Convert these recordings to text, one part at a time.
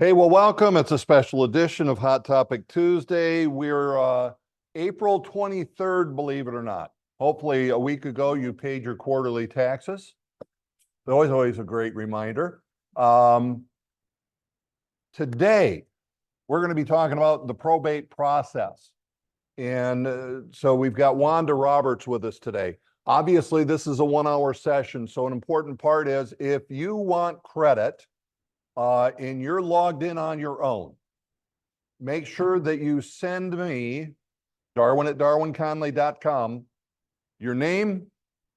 Hey, well, welcome. It's a special edition of Hot Topic Tuesday. We're April 23rd, believe it or not. Hopefully, a week ago, you paid your quarterly taxes. Always a great reminder. Today, we're going to be talking about the probate process. And so we've got Wanda Roberts with us today. Obviously, this is a 1 hour session. So an important part is if you want credit and you're logged in on your own, make sure that you send me, darwin@darwinconley.com, your name,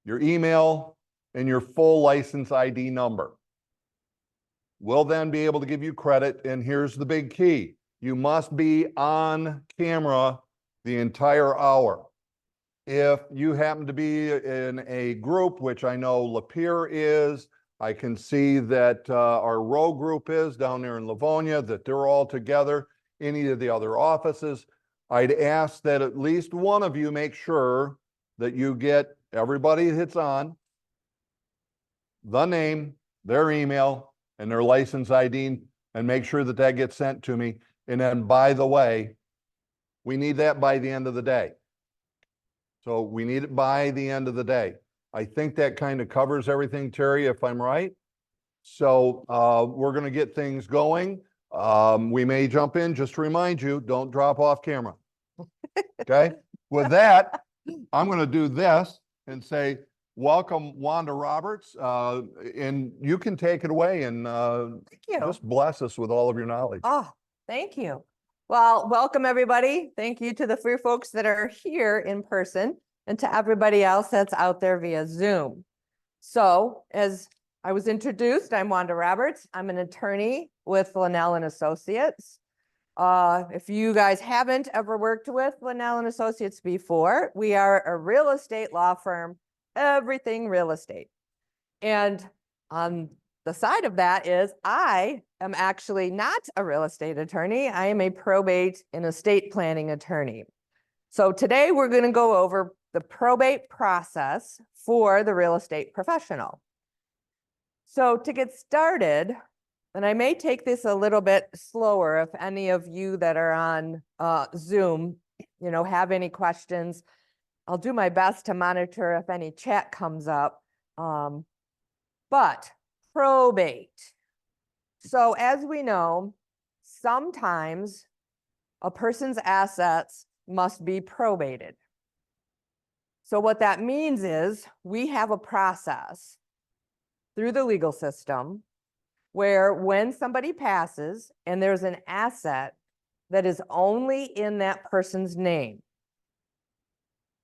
your email, and your full license ID number. We'll then be able to give you credit. And here's the big key. You must be on camera the entire hour. If you happen to be in a group, which I know Lapeer is, I can see that our row group is down there in Livonia, that they're all together. Any of the other offices, I'd ask that at least one of you make sure that you get everybody hits on the name, their email, and their license ID, and make sure that that gets sent to me. And then, by the way, we need that by the end of the day. So we need it by the end of the day. I think that kind of covers everything, Terry, if I'm right. So we're going to get things going. We may jump in, just to remind you, don't drop off camera. Okay. With that, I'm going to do this and say, welcome, Wanda Roberts. And you can take it away and just bless us with all of your knowledge. Oh, thank you. Well, welcome everybody. Thank you to the three folks that are here in person and to everybody else that's out there via Zoom. So as I was introduced, I'm Wanda Roberts. I'm an attorney with Linnell and Associates. If you guys haven't ever worked with Linnell and Associates before, we are a real estate law firm, everything real estate. And on the side of that is I am actually not a real estate attorney. I am a probate and estate planning attorney. So today we're going to go over the probate process for the real estate professional. So to get started, and I may take this a little bit slower if any of you that are on Zoom, have any questions. I'll do my best to monitor if any chat comes up. But probate. So as we know, sometimes a person's assets must be probated. So what that means is we have a process through the legal system where when somebody passes and there's an asset that is only in that person's name,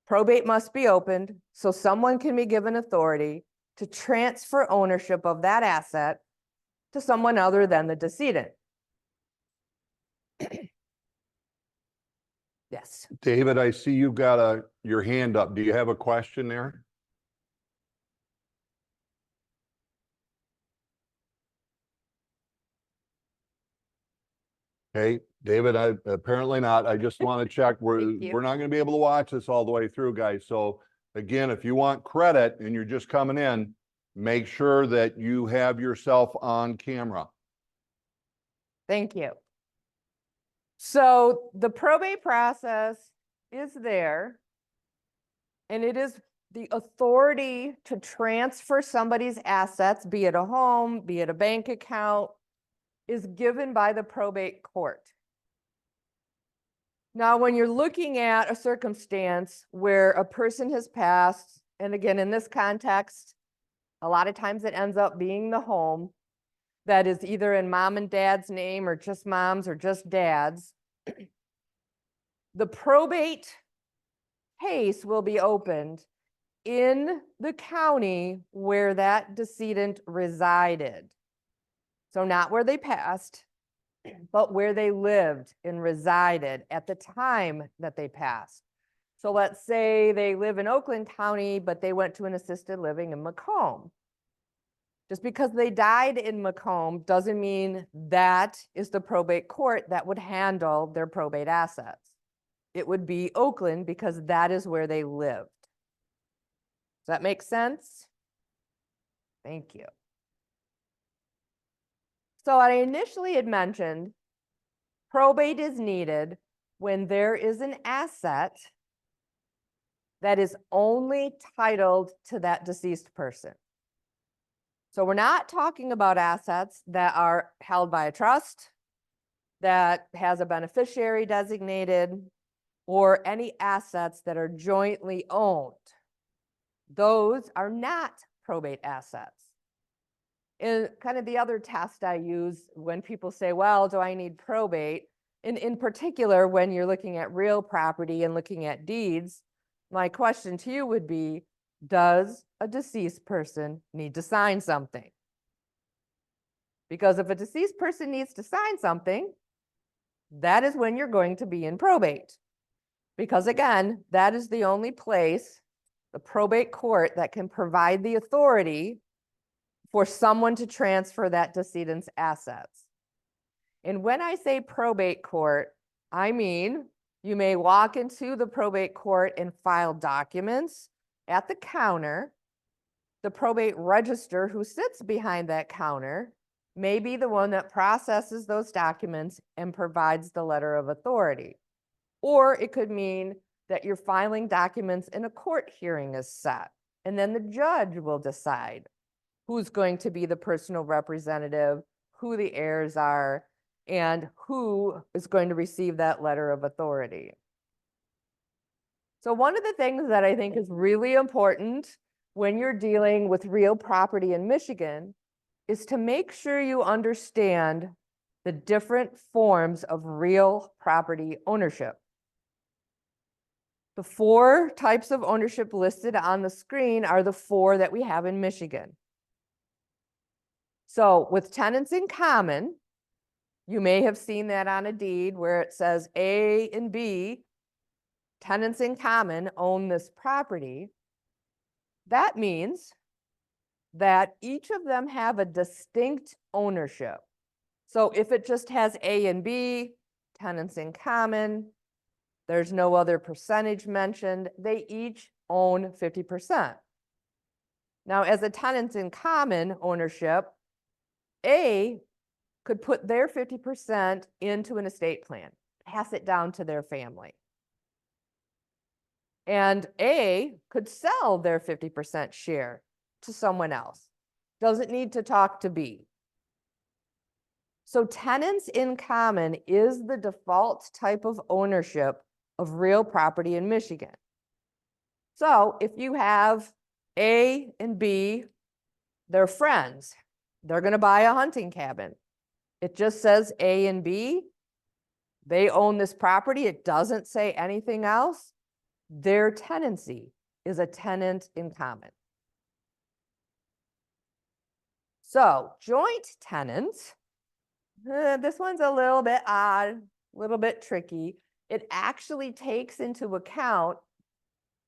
probate must be opened so someone can be given authority to transfer ownership of that asset to someone other than the decedent. Yes. David, I see you've got your hand up. Do you have a question there? Okay, David, apparently not. I just want to check. We're not going to be able to watch this all the way through, guys. So again, if you want credit and you're just coming in, make sure that you have yourself on camera. Thank you. So the probate process is there, and it is the authority to transfer somebody's assets, be it a home, be it a bank account, is given by the probate court. Now, when you're looking at a circumstance where a person has passed, and again, in this context, a lot of times it ends up being the home that is either in mom and dad's name or just mom's or just dad's, the probate case will be opened in the county where that decedent resided. So not where they passed, but where they lived and resided at the time that they passed. So let's say they live in Oakland County, but they went to an assisted living in Macomb. Just because they died in Macomb doesn't mean that is the probate court that would handle their probate assets. It would be Oakland because that is where they lived. Does that make sense? Thank you. So I initially had mentioned probate is needed when there is an asset that is only titled to that deceased person. So we're not talking about assets that are held by a trust, that has a beneficiary designated, or any assets that are jointly owned. Those are not probate assets. And kind of the other test I use when people say, well, do I need probate? And in particular, when you're looking at real property and looking at deeds, my question to you would be, does a deceased person need to sign something? Because if a deceased person needs to sign something, that is when you're going to be in probate. Because again, that is the only place, the probate court, that can provide the authority for someone to transfer that decedent's assets. And when I say probate court, I mean you may walk into the probate court and file documents at the counter. The probate register who sits behind that counter may be the one that processes those documents and provides the letter of authority. Or it could mean that you're filing documents and a court hearing is set, and then the judge will decide who's going to be the personal representative, who the heirs are, and who is going to receive that letter of authority. So one of the things that I think is really important when you're dealing with real property in Michigan is to make sure you understand the different forms of real property ownership. The 4 types of ownership listed on the screen are the 4 that we have in Michigan. So with tenants in common, you may have seen that on a deed where it says A and B, tenants in common own this property. That means that each of them have a distinct ownership. So if it just has A and B, tenants in common, there's no other percentage mentioned, they each own 50%. Now, as a tenants in common ownership, A could put their 50% into an estate plan, pass it down to their family. And A could sell their 50% share to someone else. Doesn't need to talk to B. So tenants in common is the default type of ownership of real property in Michigan. So if you have A and B, they're friends. They're going to buy a hunting cabin. It just says A and B. They own this property. It doesn't say anything else. Their tenancy is a tenant in common. So joint tenants, this one's a little bit odd, a little bit tricky. It actually takes into account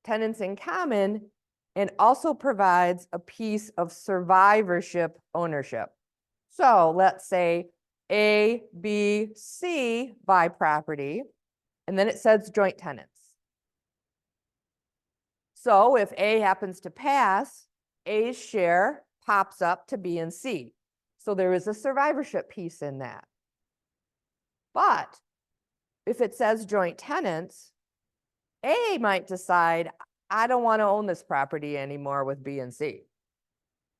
tenants in common and also provides a piece of survivorship ownership. So let's say A, B, C buy property, and then it says joint tenants. So if A happens to pass, A's share pops up to B and C. So there is a survivorship piece in that. But if it says joint tenants, A might decide, I don't want to own this property anymore with B and C.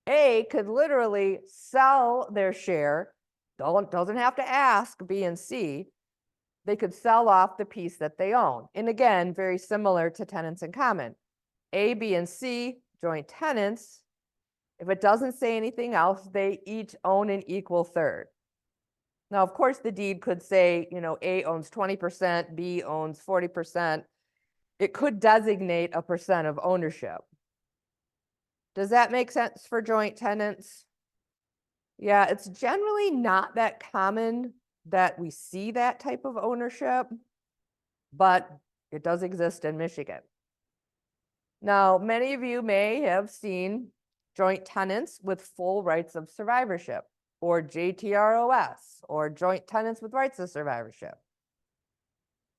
A could literally sell their share, doesn't have to ask B and C. They could sell off the piece that they own. And again, very similar to tenants in common. A, B, and C, joint tenants. If it doesn't say anything else, they each own an equal third. Now, of course, the deed could say, A owns 20%, B owns 40%. It could designate a percent of ownership. Does that make sense for joint tenants? Yeah, it's generally not that common that we see that type of ownership, but it does exist in Michigan. Now, many of you may have seen joint tenants with full rights of survivorship, or JTROS, or joint tenants with rights of survivorship.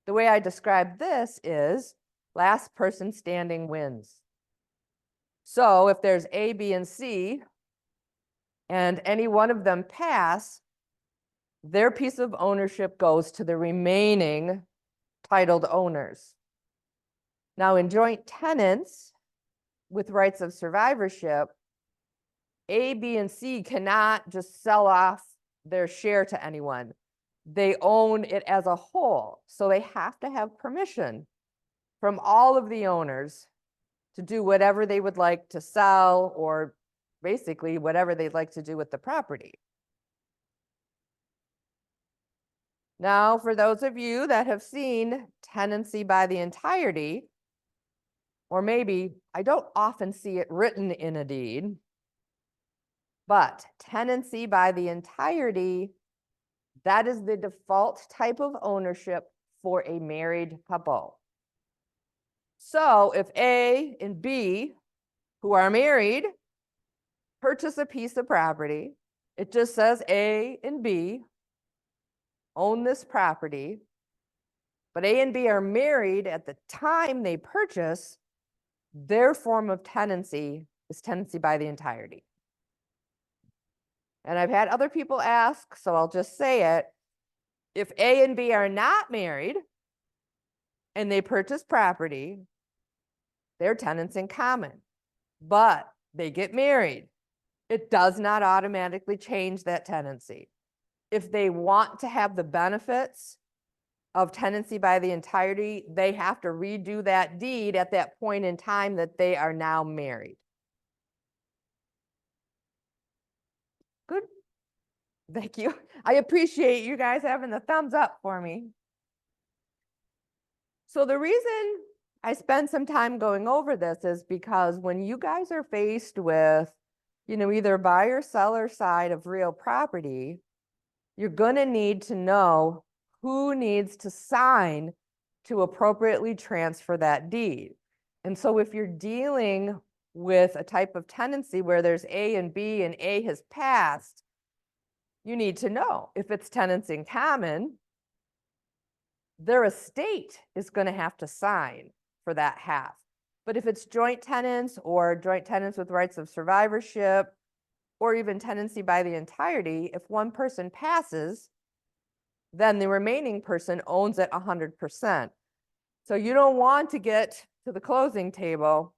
The way I describe this is last person standing wins. So if there's A, B, and C, and any one of them pass, their piece of ownership goes to the remaining titled owners. Now, in joint tenants with rights of survivorship, A, B, and C cannot just sell off their share to anyone. They own it as a whole, so they have to have permission from all of the owners to do whatever they would like to sell, or basically whatever they'd like to do with the property. Now, for those of you that have seen tenancy by the entirety, or maybe I don't often see it written in a deed, but tenancy by the entirety, that is the default type of ownership for a married couple. So if A and B, who are married, purchase a piece of property, it just says A and B own this property, but A and B are married at the time they purchase, their form of tenancy is tenancy by the entirety. And I've had other people ask, so I'll just say it. If A and B are not married and they purchase property, they're tenants in common, but they get married. It does not automatically change that tenancy. If they want to have the benefits of tenancy by the entirety, they have to redo that deed at that point in time that they are now married. Good. Thank you. I appreciate you guys having the thumbs up for me. So the reason I spend some time going over this is because when you guys are faced with, either buyer seller side of real property, you're going to need to know who needs to sign to appropriately transfer that deed. And so if you're dealing with a type of tenancy where there's A and B and A has passed, you need to know if it's tenants in common, their estate is going to have to sign for that half. But if it's joint tenants or joint tenants with rights of survivorship, or even tenancy by the entirety, if one person passes, then the remaining person owns it 100%. So you don't want to get to the closing table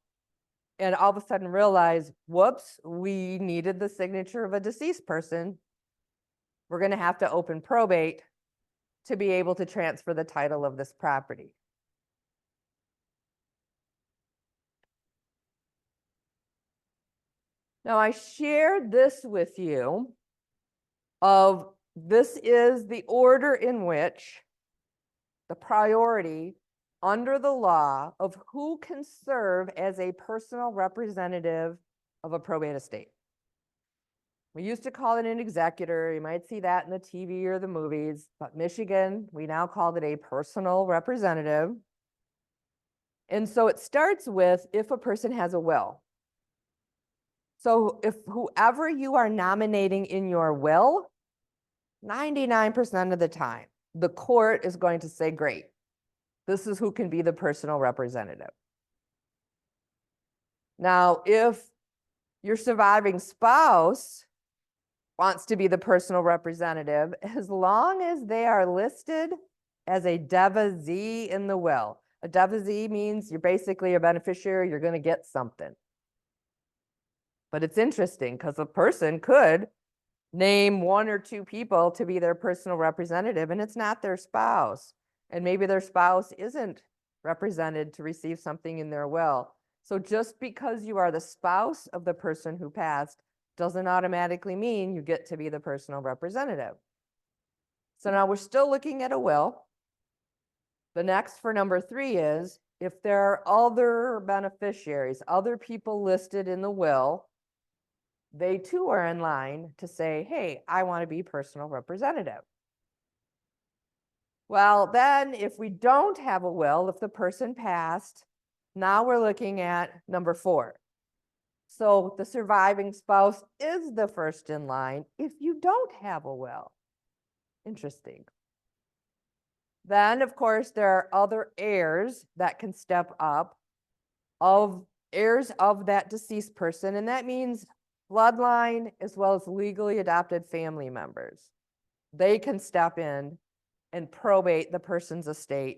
and all of a sudden realize, whoops, we needed the signature of a deceased person. We're going to have to open probate to be able to transfer the title of this property. Now, I shared this with you of this is the order in which the priority under the law of who can serve as a personal representative of a probate estate. We used to call it an executor. You might see that in the TV or the movies, but Michigan, we now call it a personal representative. And so it starts with if a person has a will. So if whoever you are nominating in your will, 99% of the time, the court is going to say, great, this is who can be the personal representative. Now, if your surviving spouse wants to be the personal representative, as long as they are listed as a devizee in the will. A devizee means you're basically a beneficiary, you're going to get something. But it's interesting because a person could name one or two people to be their personal representative, and it's not their spouse. And maybe their spouse isn't represented to receive something in their will. So just because you are the spouse of the person who passed doesn't automatically mean you get to be the personal representative. So now we're still looking at a will. The next for number 3 is if there are other beneficiaries, other people listed in the will, they too are in line to say, hey, I want to be personal representative. Well, then if we don't have a will, if the person passed, now we're looking at number 4. So the surviving spouse is the first in line if you don't have a will. Interesting. Then, of course, there are other heirs that can step up of heirs of that deceased person, and that means bloodline as well as legally adopted family members. they can step in and probate the person's estate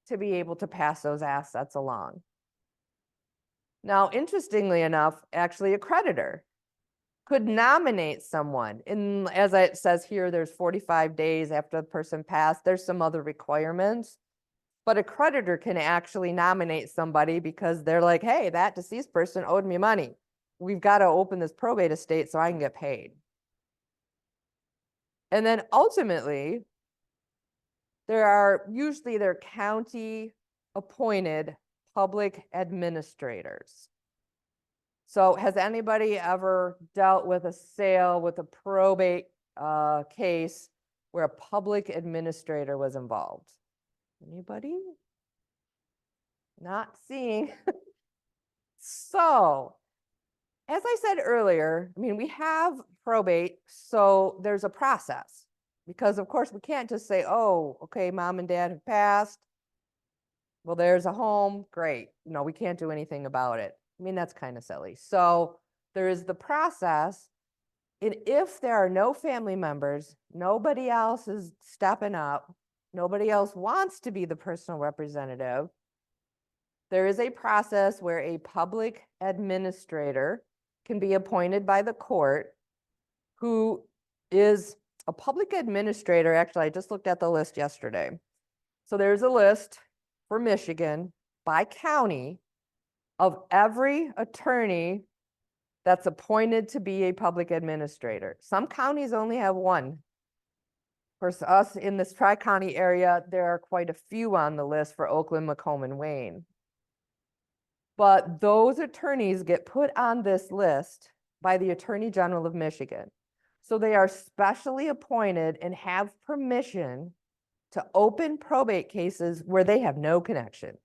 to be able to pass those assets along. Now, interestingly enough, actually a creditor could nominate someone. And as it says here, there's 45 days after the person passed. There's some other requirements. But a creditor can actually nominate somebody because they're like, hey, that deceased person owed me money. We've got to open this probate estate so I can get paid. And then ultimately, they're county appointed public administrators. So has anybody ever dealt with a sale with a probate case where a public administrator was involved? Anybody? Not seeing. So, as I said earlier, I mean, we have probate, so there's a process. Because of course we can't just say, oh, okay, mom and dad have passed. Well, there's a home, great. No, we can't do anything about it. I mean, that's kind of silly. So there is the process. And if there are no family members, nobody else is stepping up, nobody else wants to be the personal representative, there is a process where a public administrator can be appointed by the court who is a public administrator. Actually, I just looked at the list yesterday. So there's a list for Michigan by county of every attorney that's appointed to be a public administrator. Some counties only have one. Of course, us in this Tri-County area, there are quite a few on the list for Oakland, Macomb, and Wayne. But those attorneys get put on this list by the Attorney General of Michigan. So they are specially appointed and have permission to open probate cases where they have no connection.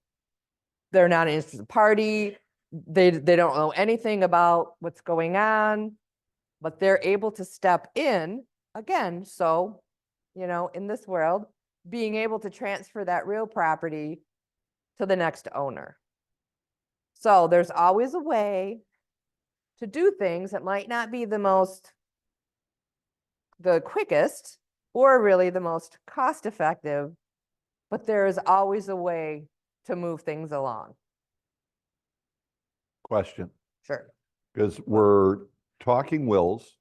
They're not an interested party. They don't know anything about what's going on, but they're able to step in again. So, you know, in this world, being able to transfer that real property to the next owner. So there's always a way to do things that might not be the quickest or really the most cost effective, but there is always a way to move things along. Question, Sure. because we're talking wills.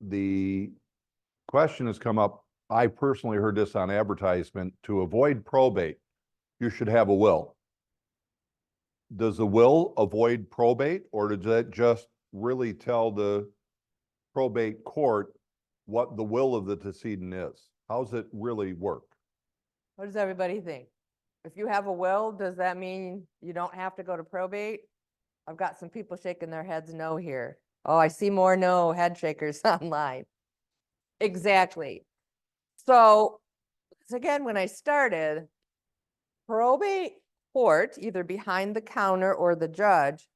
The question has come up, I personally heard this on advertisement, to avoid probate, you should have a will. Does the will avoid probate, or does that just really tell the probate court what the will of the decedent is? How does it really work? What does everybody think? If you have a will, does that mean you don't have to go to probate? I've got some people shaking their heads no here. Oh, I see more no head shakers online. Exactly. So again, when I started, probate court, either behind the counter or the judge,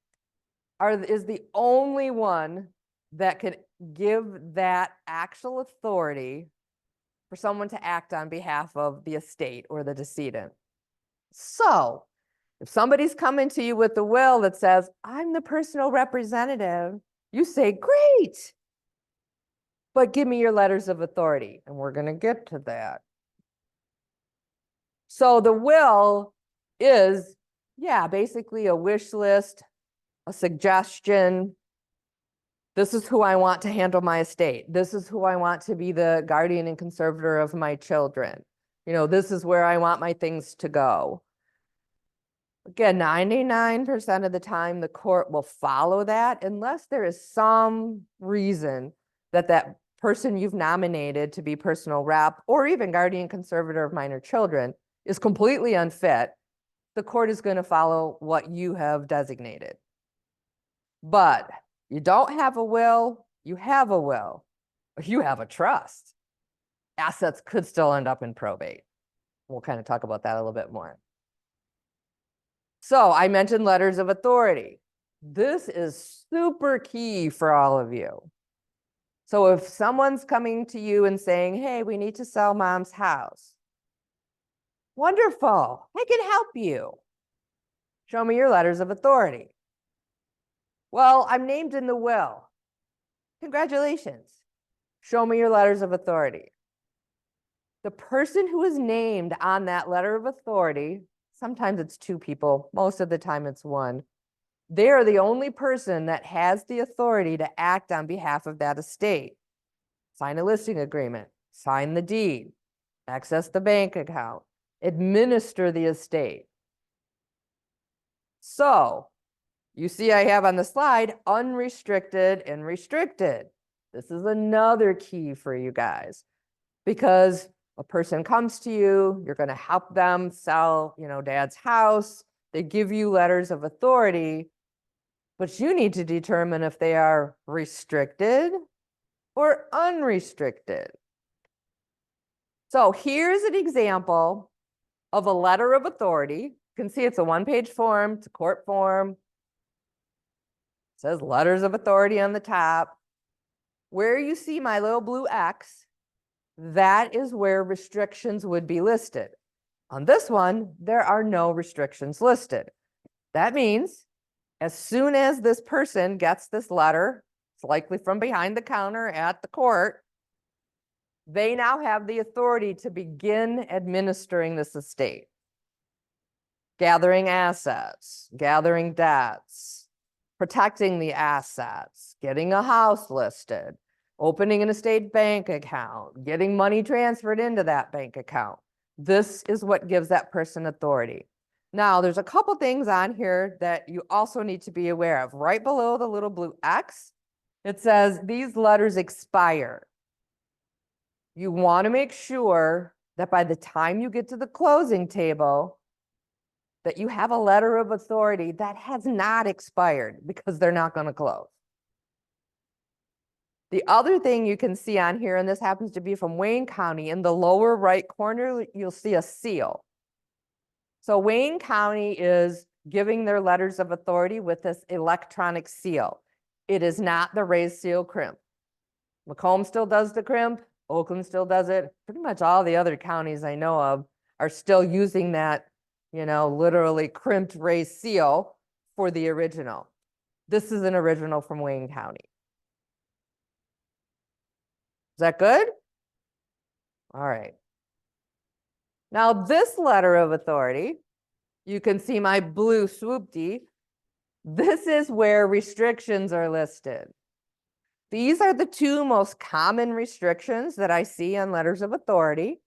is the only one that can give that actual authority for someone to act on behalf of the estate or the decedent. So if somebody's coming to you with a will that says, I'm the personal representative, you say, great, but give me your letters of authority. And we're going to get to that. So the will is, yeah, basically a wish list, a suggestion. This is who I want to handle my estate. This is who I want to be the guardian and conservator of my children. You know, this is where I want my things to go. Again, 99% of the time, the court will follow that unless there is some reason that that person you've nominated to be personal rep or even guardian conservator of minor children is completely unfit. The court is going to follow what you have designated. But you don't have a will, you have a will, you have a trust. Assets could still end up in probate. We'll kind of talk about that a little bit more. So I mentioned letters of authority. This is super key for all of you. So if someone's coming to you and saying, hey, we need to sell mom's house. Wonderful, I can help you. Show me your letters of authority. Well, I'm named in the will. Congratulations. show me your letters of authority. The person who is named on that letter of authority, sometimes it's two people, most of the time it's one. They are the only person that has the authority to act on behalf of that estate. Sign a listing agreement, sign the deed, access the bank account, administer the estate. So you see I have on the slide unrestricted and restricted. This is another key for you guys because a person comes to you, you're going to help them sell, dad's house. They give you letters of authority, but you need to determine if they are restricted or unrestricted. So here's an example of a letter of authority. You can see it's a one-page form, it's a court form. It says letters of authority on the top. Where you see my little blue X, that is where restrictions would be listed. On this one, there are no restrictions listed. That means as soon as this person gets this letter, it's likely from behind the counter at the court, they now have the authority to begin administering this estate, gathering assets, gathering debts, protecting the assets, getting a house listed, opening an estate bank account, getting money transferred into that bank account. This is what gives that person authority. Now, there's a couple things on here that you also need to be aware of. Right below the little blue X, it says these letters expire. You want to make sure that by the time you get to the closing table, that you have a letter of authority that has not expired because they're not going to close. The other thing you can see on here, and this happens to be from Wayne County, in the lower right corner, you'll see a seal. So Wayne County is giving their letters of authority with this electronic seal. It is not the raised seal crimp. Macomb still does the crimp. Oakland still does it. Pretty much all the other counties I know of are still using that, literally crimped raised seal for the original. This is an original from Wayne County. Is that good? All right. Now this letter of authority, you can see my blue swoopty. This is where restrictions are listed. These are the two most common restrictions that I see on letters of authority.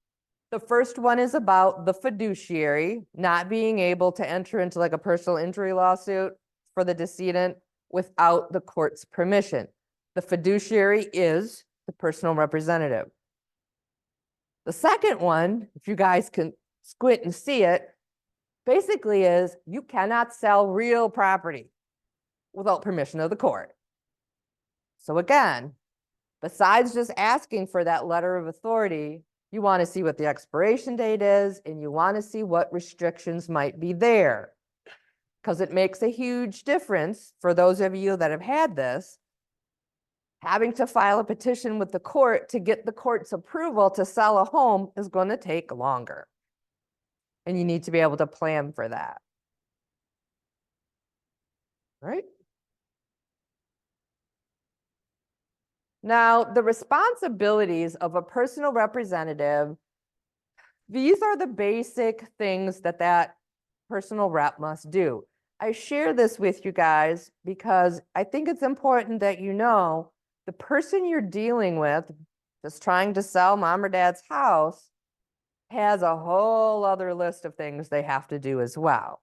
The first one is about the fiduciary not being able to enter into like a personal injury lawsuit for the decedent without the court's permission. The fiduciary is the personal representative. The second one, if you guys can squint and see it, basically is you cannot sell real property without permission of the court. So again, besides just asking for that letter of authority, you want to see what the expiration date is, and you want to see what restrictions might be there, because it makes a huge difference for those of you that have had this. Having to file a petition with the court to get the court's approval to sell a home is going to take longer. And you need to be able to plan for that. All right? Now, the responsibilities of a personal representative, these are the basic things that that personal rep must do. I share this with you guys because I think it's important that you know the person you're dealing with, just trying to sell mom or dad's house, has a whole other list of things they have to do as well.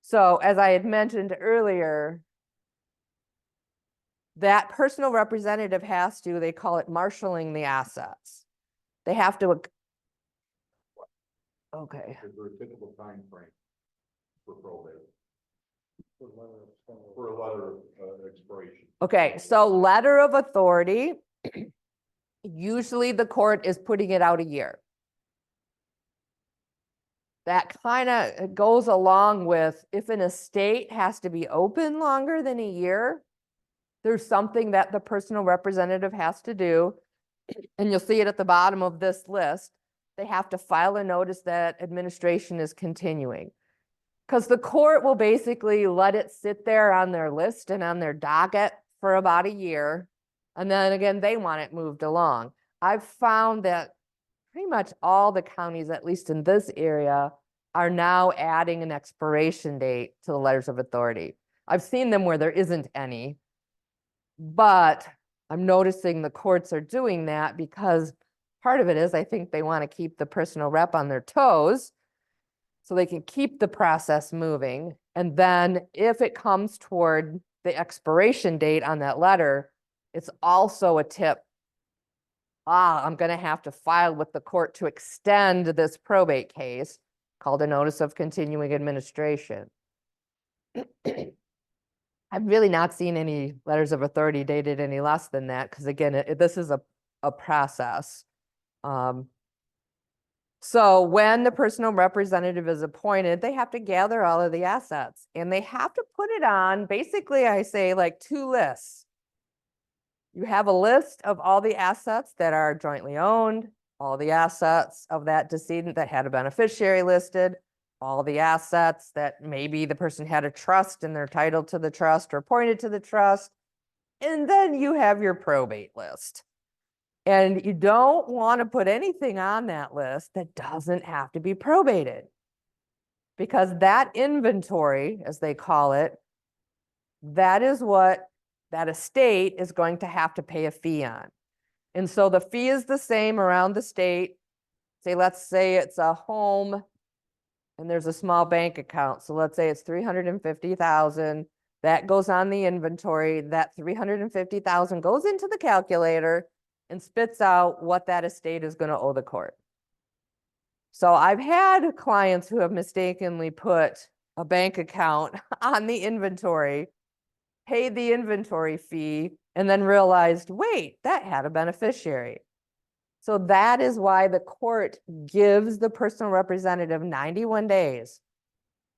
So as I had mentioned earlier, that personal representative has to, they call it marshaling the assets. They have to, okay. Is there a typical time frame for probate? For a letter of expiration. Okay, so letter of authority, usually the court is putting it out a year. That kind of goes along with if an estate has to be open longer than a year, there's something that the personal representative has to do, and you'll see it at the bottom of this list. They have to file a notice that administration is continuing. Because the court will basically let it sit there on their list and on their docket for about a year And then again, they want it moved along. I've found that pretty much all the counties, at least in this area, are now adding an expiration date to the letters of authority. I've seen them where there isn't any, but I'm noticing the courts are doing that because part of it is I think they want to keep the personal rep on their toes so they can keep the process moving. And then if it comes toward the expiration date on that letter, it's also a tip. I'm going to have to file with the court to extend this probate case called a notice of continuing administration. I've really not seen any letters of authority dated any less than that because again, this is a process. So when the personal representative is appointed, they have to gather all of the assets and they have to put it on, basically I say like 2 lists. You have a list of all the assets that are jointly owned, all the assets of that decedent that had a beneficiary listed, all the assets that maybe the person had a trust and they're titled to the trust or appointed to the trust. And then you have your probate list. And you don't want to put anything on that list that doesn't have to be probated. Because that inventory, as they call it, that is what that estate is going to have to pay a fee on. And so the fee is the same around the state. Let's say it's a home and there's a small bank account. So let's say it's 350,000. That goes on the inventory. That 350,000 goes into the calculator and spits out what that estate is going to owe the court. So I've had clients who have mistakenly put a bank account on the inventory, paid the inventory fee, and then realized, wait, that had a beneficiary. So that is why the court gives the personal representative 91 days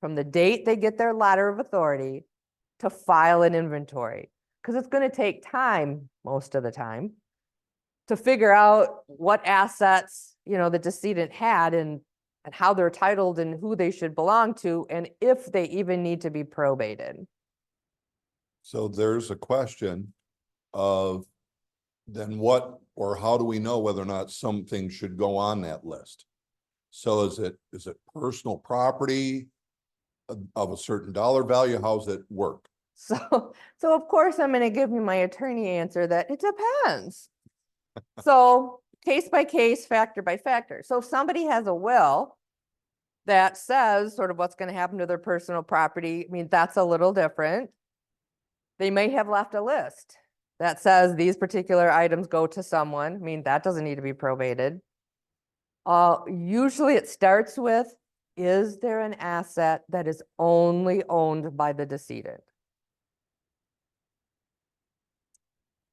from the date they get their letter of authority to file an inventory. Because it's going to take time, most of the time, to figure out what assets, the decedent had and how they're titled and who they should belong to, and if they even need to be probated. So there's a question of then what, or how do we know whether or not something should go on that list? So is it personal property of a certain dollar value? How's it work? So of course I'm going to give you my attorney answer that it depends. So case by case, factor by factor. So if somebody has a will that says sort of what's going to happen to their personal property, that's a little different. They may have left a list that says these particular items go to someone. That doesn't need to be probated. Usually it starts with, is there an asset that is only owned by the decedent?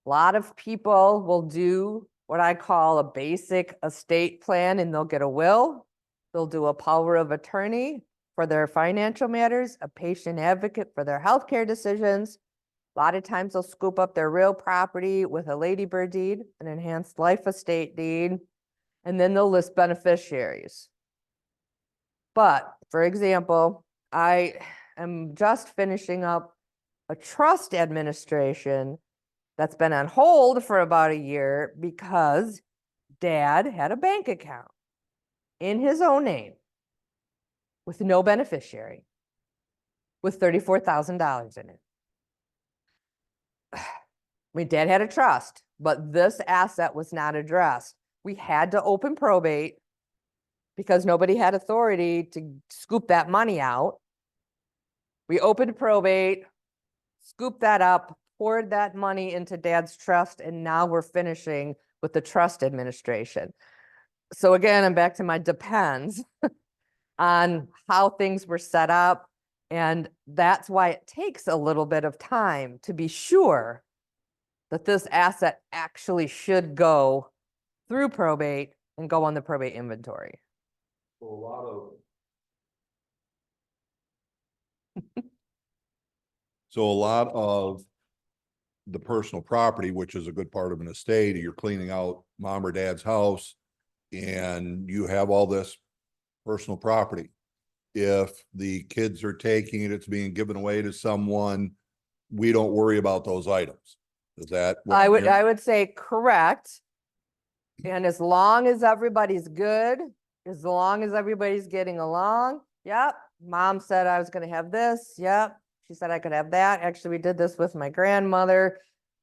A lot of people will do what I call a basic estate plan, and they'll get a will. They'll do a power of attorney for their financial matters, a patient advocate for their healthcare decisions. A lot of times they'll scoop up their real property with a ladybird deed, an enhanced life estate deed, and then they'll list beneficiaries. But for example, I am just finishing up a trust administration that's been on hold for about a year because dad had a bank account in his own name with no beneficiary with $34,000 in it. Dad had a trust, but this asset was not addressed. We had to open probate because nobody had authority to scoop that money out. We opened probate, scooped that up, poured that money into dad's trust, and now we're finishing with the trust administration. So again, I'm back to my depends on how things were set up. And that's why it takes a little bit of time to be sure that this asset actually should go through probate and go on the probate inventory. So a lot of the personal property, which is a good part of an estate, you're cleaning out mom or dad's house and you have all this personal property. If the kids are taking it, it's being given away to someone, we don't worry about those items. Is that? what I I'm would, hearing? I would say correct. And as long as everybody's good, as long as everybody's getting along, yep. Mom said I was gonna have this, yep. She said I could have that. Actually, we did this with my grandmother.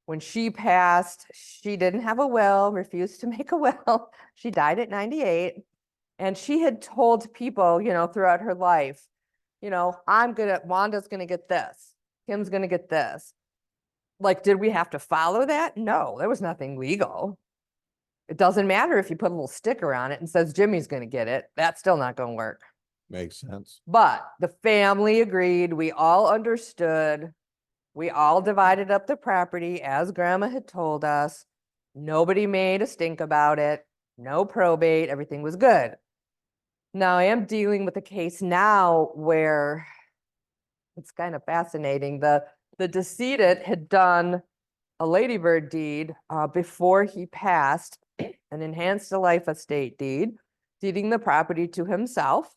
When she passed, she didn't have a will, refused to make a will. She died at 98. And she had told people, throughout her life, Wanda's gonna get this, Kim's gonna get this. Like, did we have to follow that? No, there was nothing legal. It doesn't matter if you put a little sticker on it and says Jimmy's gonna get it, that's still not gonna work. Makes sense. But the family agreed, we all understood, we all divided up the property as grandma had told us. Nobody made a stink about it, no probate, everything was good. Now I am dealing with a case now where it's kind of fascinating. The decedent had done a ladybird deed before he passed, an enhanced a life estate deed, deeding the property to himself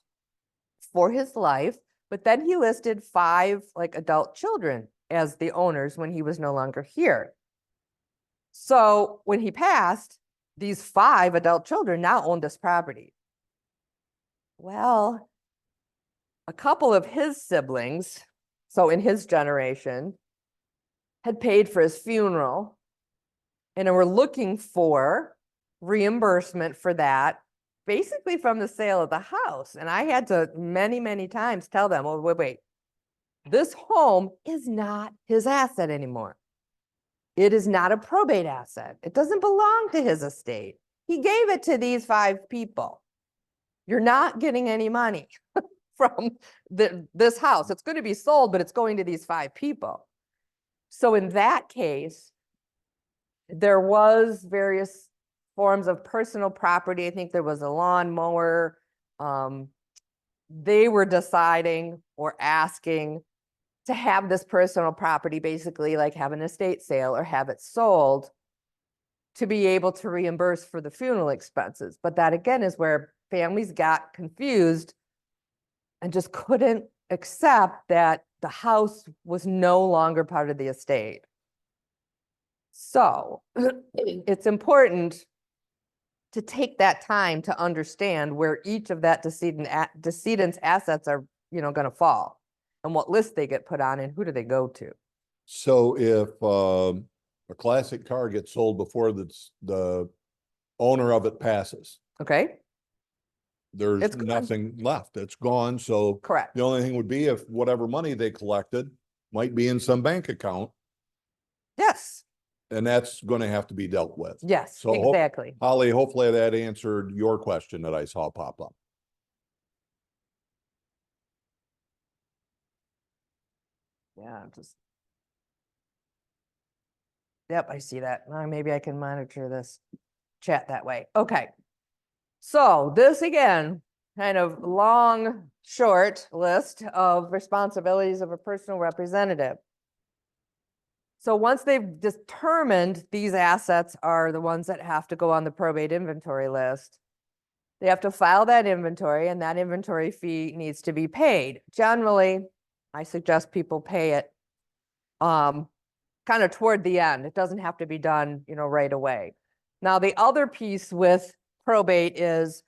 for his life. But then he listed 5 like adult children as the owners when he was no longer here. So when he passed, these 5 adult children now own this property. Well, a couple of his siblings, so in his generation, had paid for his funeral and were looking for reimbursement for that, basically from the sale of the house. And I had to many, many times tell them, oh, wait, this home is not his asset anymore. It is not a probate asset. It doesn't belong to his estate. He gave it to these 5 people. You're not getting any money from this house. It's going to be sold, but it's going to these 5 people. So in that case, there was various forms of personal property. I think there was a lawnmower. They were deciding or asking to have this personal property, basically like have an estate sale or have it sold to be able to reimburse for the funeral expenses. But that again is where families got confused and just couldn't accept that the house was no longer part of the estate. So it's important to take that time to understand where each of that decedent's assets are, going to fall and what list they get put on and who do they go to. So if a classic car gets sold before the owner of it passes, Okay, there's It's gone. nothing left. It's gone. So correct. the only thing would be if whatever money they collected might be in some bank account, Yes, and that's going to have to be dealt with. yes, So exactly. Holly, hopefully that answered your question that I saw pop up. Yeah, yep, I see that. Maybe I can monitor this chat that way. Okay. So this again, kind of long, short list of responsibilities of a personal representative. So once they've determined these assets are the ones that have to go on the probate inventory list, they have to file that inventory and that inventory fee needs to be paid. Generally, I suggest people pay it kind of toward the end. It doesn't have to be done, right away. Now, the other piece with probate is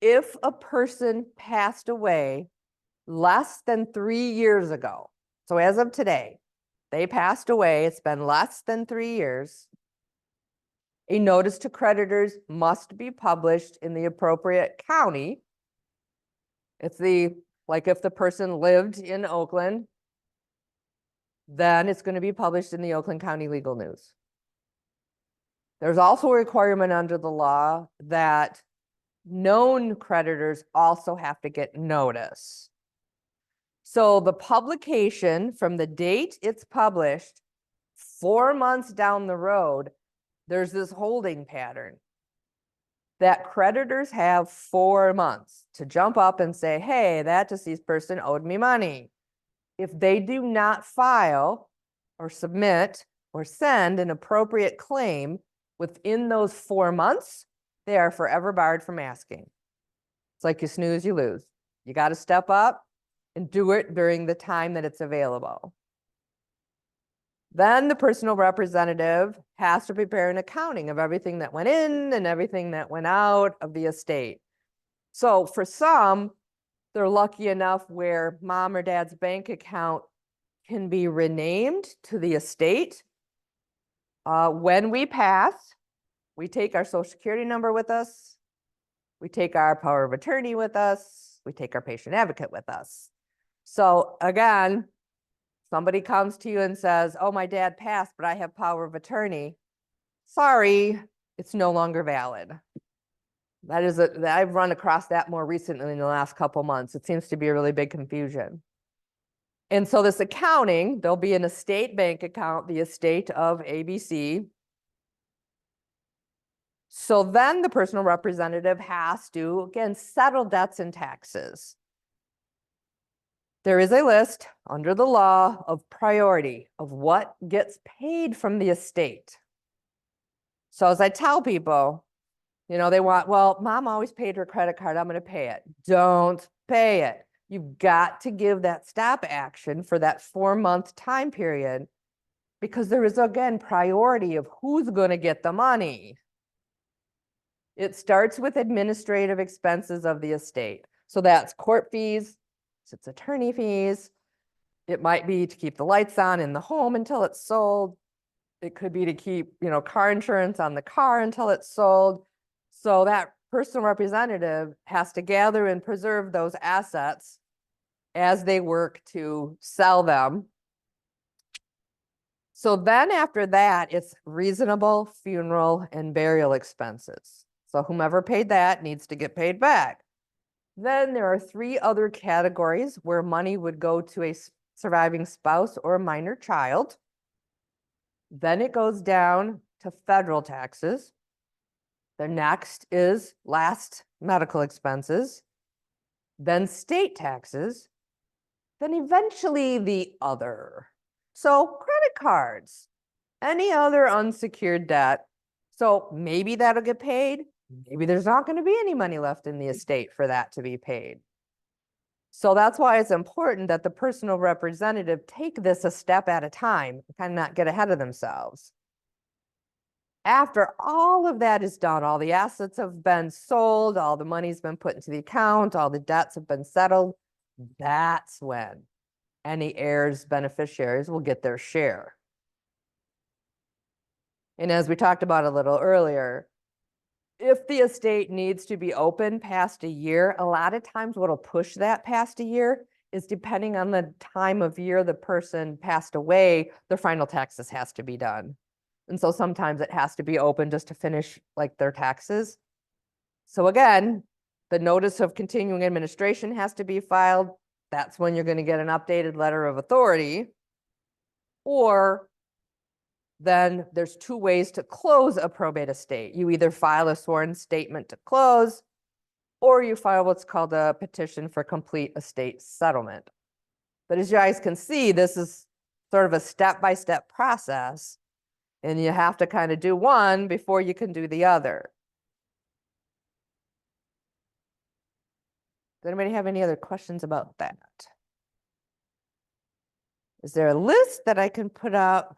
if a person passed away less than 3 years ago, so as of today, they passed away, it's been less than 3 years, a notice to creditors must be published in the appropriate county. It's like if the person lived in Oakland, then it's going to be published in the Oakland County Legal News. There's also a requirement under the law that known creditors also have to get notice. So the publication from the date it's published, 4 months down the road, there's this holding pattern that creditors have 4 months to jump up and say, hey, that deceased person owed me money. If they do not file or submit or send an appropriate claim within those 4 months, they are forever barred from asking. It's like you snooze, you lose. You got to step up and do it during the time that it's available. Then the personal representative has to prepare an accounting of everything that went in and everything that went out of the estate. So for some, they're lucky enough where mom or dad's bank account can be renamed to the estate. When we pass, we take our social security number with us. We take our power of attorney with us. We take our patient advocate with us. So again, somebody comes to you and says, oh, my dad passed, but I have power of attorney. Sorry, it's no longer valid. I've run across that more recently in the last couple months. It seems to be a really big confusion. And so this accounting, there'll be an estate bank account, the estate of ABC. So then the personal representative has to, again, settle debts and taxes. There is a list under the law of priority of what gets paid from the estate. So as I tell people, they want, well, mom always paid her credit card, I'm going to pay it. Don't pay it. You've got to give that stop action for that 4-month time period because there is, again, priority of who's going to get the money. It starts with administrative expenses of the estate. So that's court fees, it's attorney fees. It might be to keep the lights on in the home until it's sold. It could be to keep, car insurance on the car until it's sold. So that personal representative has to gather and preserve those assets as they work to sell them. So then after that, it's reasonable funeral and burial expenses. So whomever paid that needs to get paid back. Then there are 3 other categories where money would go to a surviving spouse or a minor child. Then it goes down to federal taxes. The next is last medical expenses, then state taxes, then eventually the other. So credit cards, any other unsecured debt. So maybe that'll get paid. Maybe there's not going to be any money left in the estate for that to be paid. So that's why it's important that the personal representative take this a step at a time, kind of not get ahead of themselves. After all of that is done, all the assets have been sold, all the money's been put into the account, all the debts have been settled, that's when any heirs, beneficiaries will get their share. And as we talked about a little earlier, if the estate needs to be open past a year, a lot of times what'll push that past a year is depending on the time of year the person passed away, their final taxes has to be done. And so sometimes it has to be open just to finish like their taxes. So again, the notice of continuing administration has to be filed. That's when you're going to get an updated letter of authority. Or then there's 2 ways to close a probate estate. You either file a sworn statement to close, or you file what's called a petition for complete estate settlement. But as you guys can see, this is sort of a step-by-step process. And you have to kind of do one before you can do the other. Does anybody have any other questions about that? Is there a list that I can put up?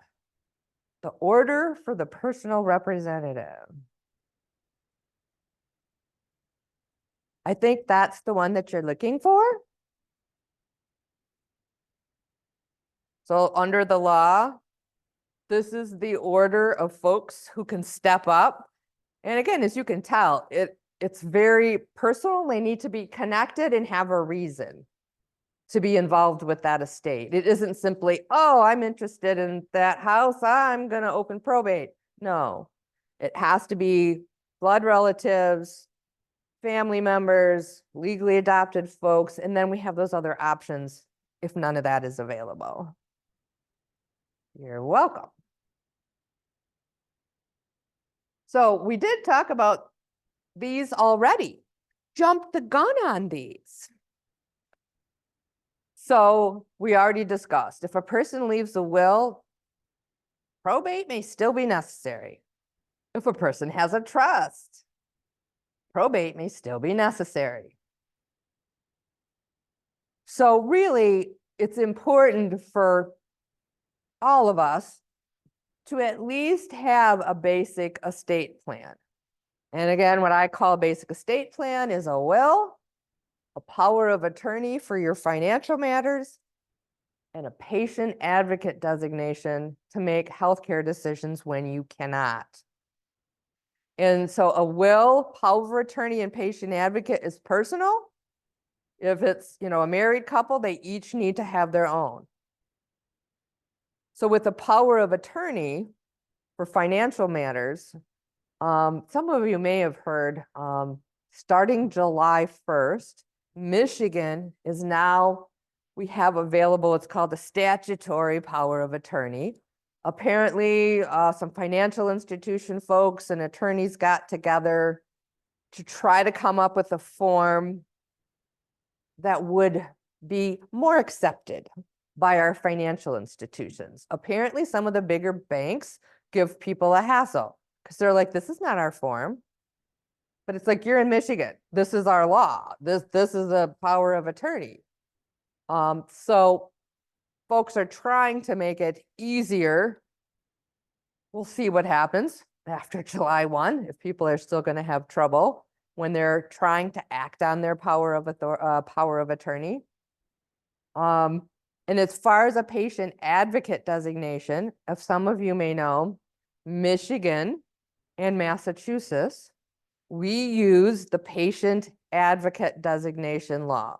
The order for the personal representative. I think that's the one that you're looking for. So under the law, this is the order of folks who can step up. And again, as you can tell, it's very personal. They need to be connected and have a reason to be involved with that estate. It isn't simply, oh, I'm interested in that house, I'm going to open probate. No, it has to be blood relatives, family members, legally adopted folks, and then we have those other options if none of that is available. You're welcome. So we did talk about these already. Jump the gun on these. So we already discussed, if a person leaves a will, probate may still be necessary. If a person has a trust, probate may still be necessary. So really, it's important for all of us, to at least have a basic estate plan. And again, what I call a basic estate plan is a will, a power of attorney for your financial matters, and a patient advocate designation to make healthcare decisions when you cannot. And so a will, power of attorney, and patient advocate is personal. If it's, a married couple, they each need to have their own. So with the power of attorney for financial matters, some of you may have heard, starting July 1st, Michigan is now, we have available, it's called the statutory power of attorney. Apparently, some financial institution folks and attorneys got together to try to come up with a form that would be more accepted by our financial institutions. Apparently, some of the bigger banks give people a hassle because they're like, this is not our form. But it's like, you're in Michigan. This is our law. This is a power of attorney. So folks are trying to make it easier. We'll see what happens after July 1, if people are still going to have trouble when they're trying to act on their power of attorney. And as far as a patient advocate designation, if some of you may know, Michigan and Massachusetts, we use the patient advocate designation law.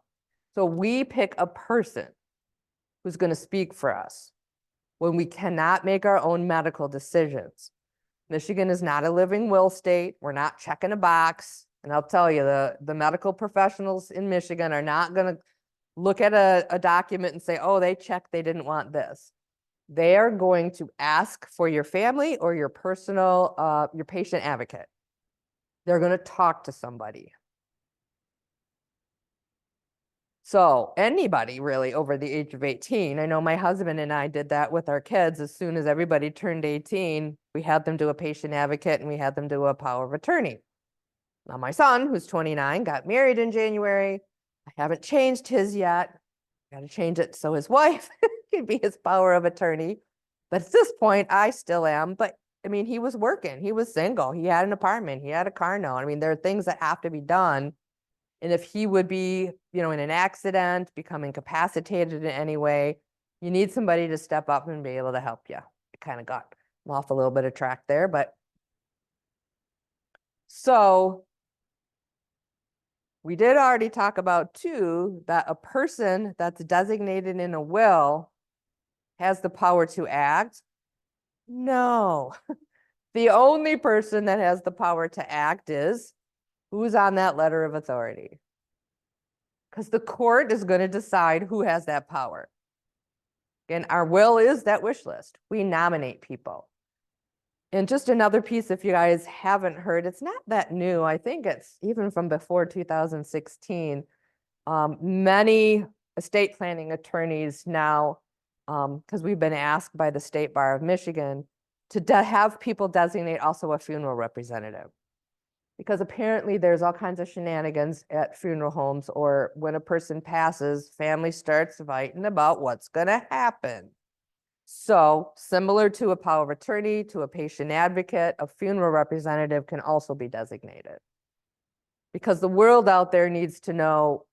So we pick a person who's going to speak for us when we cannot make our own medical decisions. Michigan is not a living will state. We're not checking a box. And I'll tell you, the medical professionals in Michigan are not going to look at a document and say, oh, they checked, they didn't want this. They are going to ask for your family or your personal, your patient advocate. They're going to talk to somebody. So anybody really over the age of 18, I know my husband and I did that with our kids. As soon as everybody turned 18, we had them do a patient advocate and we had them do a power of attorney. Now my son, who's 29, got married in January. I haven't changed his yet. Got to change it so his wife can be his power of attorney. But at this point, I still am. But I mean, he was working. He was single. He had an apartment. He had a car note. I mean, there are things that have to be done. And if he would be, in an accident, become incapacitated in any way, you need somebody to step up and be able to help you. It kind of got off a little bit of track there, but so we did already talk about too, that a person that's designated in a will has the power to act. No, the only person that has the power to act is who's on that letter of authority. Because the court is going to decide who has that power. Again, our will is that wish list. We nominate people. And just another piece, if you guys haven't heard, it's not that new. I think it's even from before 2016. Many estate planning attorneys now, because we've been asked by the State Bar of Michigan to have people designate also a funeral representative. Because apparently there's all kinds of shenanigans at funeral homes, or when a person passes, family starts fighting about what's going to happen. So similar to a power of attorney, to a patient advocate, a funeral representative can also be designated. Because the world out there needs to know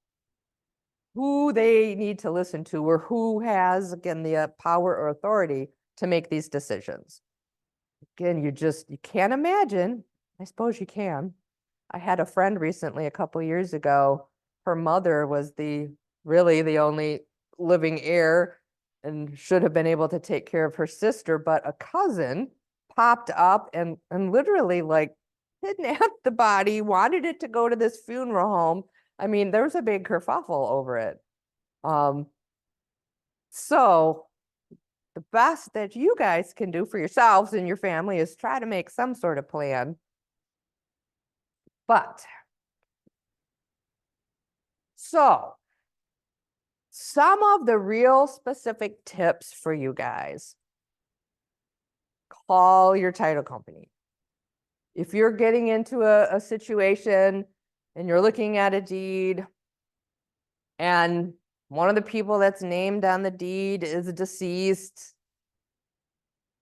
who they need to listen to, or who has, again, the power or authority to make these decisions. Again, you can't imagine. I suppose you can. I had a friend recently, a couple of years ago, her mother was really the only living heir and should have been able to take care of her sister, but a cousin popped up and literally like kidnapped the body, wanted it to go to this funeral home. I mean, there was a big kerfuffle over it. So the best that you guys can do for yourselves and your family is try to make some sort of plan. But so some of the real specific tips for you guys: call your title company. If you're getting into a situation and you're looking at a deed and one of the people that's named on the deed is deceased,